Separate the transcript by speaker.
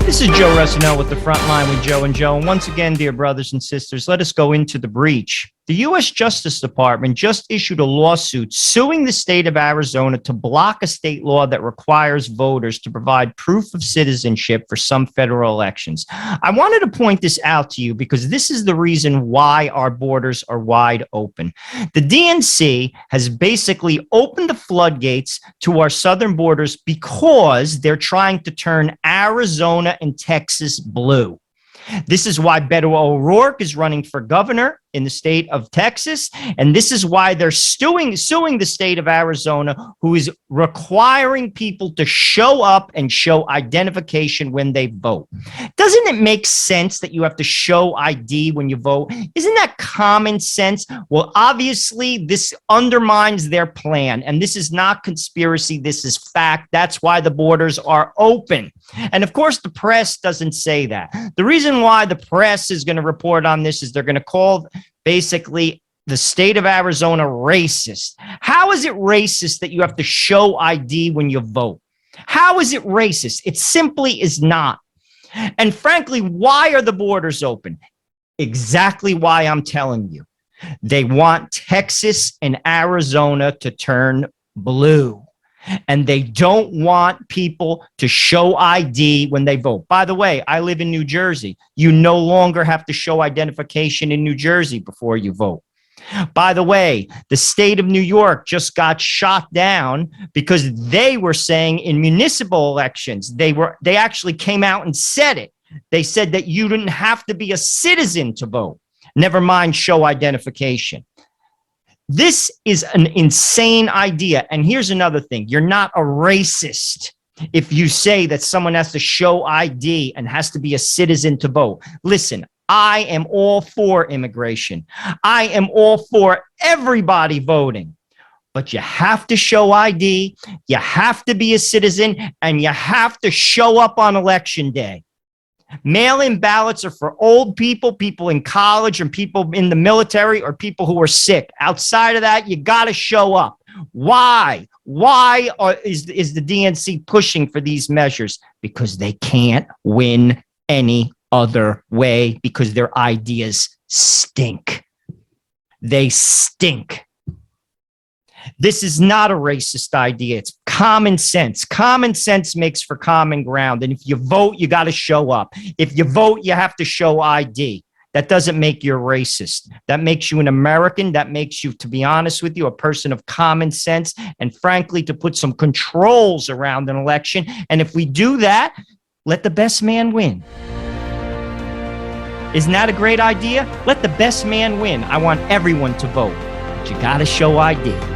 Speaker 1: This is Joe Ressinell with the Frontline with Joe and Joe. And once again, dear brothers and sisters, let us go into the breach. The U.S. Justice Department just issued a lawsuit suing the state of Arizona to block a state law that requires voters to provide proof of citizenship for some federal elections. I wanted to point this out to you because this is the reason why our borders are wide open. The DNC has basically opened the floodgates to our southern borders because they're trying to turn Arizona and Texas blue. This is why Beto O'Rourke is running for governor in the state of Texas, and this is why they're suing the state of Arizona, who is requiring people to show up and show identification when they vote. Doesn't it make sense that you have to show ID when you vote? Isn't that common sense? Well, obviously, this undermines their plan, and this is not conspiracy. This is fact. That's why the borders are open. And of course, the press doesn't say that. The reason why the press is going to report on this is they're going to call basically the state of Arizona racist. How is it racist that you have to show ID when you vote? How is it racist? It simply is not. And frankly, why are the borders open? Exactly why I'm telling you. They want Texas and Arizona to turn blue. And they don't want people to show ID when they vote. By the way, I live in New Jersey. You no longer have to show identification in New Jersey before you vote. By the way, the state of New York just got shot down because they were saying in municipal elections, they actually came out and said it. They said that you didn't have to be a citizen to vote. Never mind show identification. This is an insane idea. And here's another thing. You're not a racist if you say that someone has to show ID and has to be a citizen to vote. Listen, I am all for immigration. I am all for everybody voting. But you have to show ID, you have to be a citizen, and you have to show up on election day. Mail-in ballots are for old people, people in college, and people in the military, or people who are sick. Outside of that, you got to show up. Why? Why is the DNC pushing for these measures? Because they can't win any other way, because their ideas stink. They stink. This is not a racist idea. It's common sense. Common sense makes for common ground. And if you vote, you got to show up. If you vote, you have to show ID. That doesn't make you a racist. That makes you an American. That makes you, to be honest with you, a person of common sense. And frankly, to put some controls around an election. And if we do that, let the best man win. Isn't that a great idea? Let the best man win. I want everyone to vote. But you got to show ID.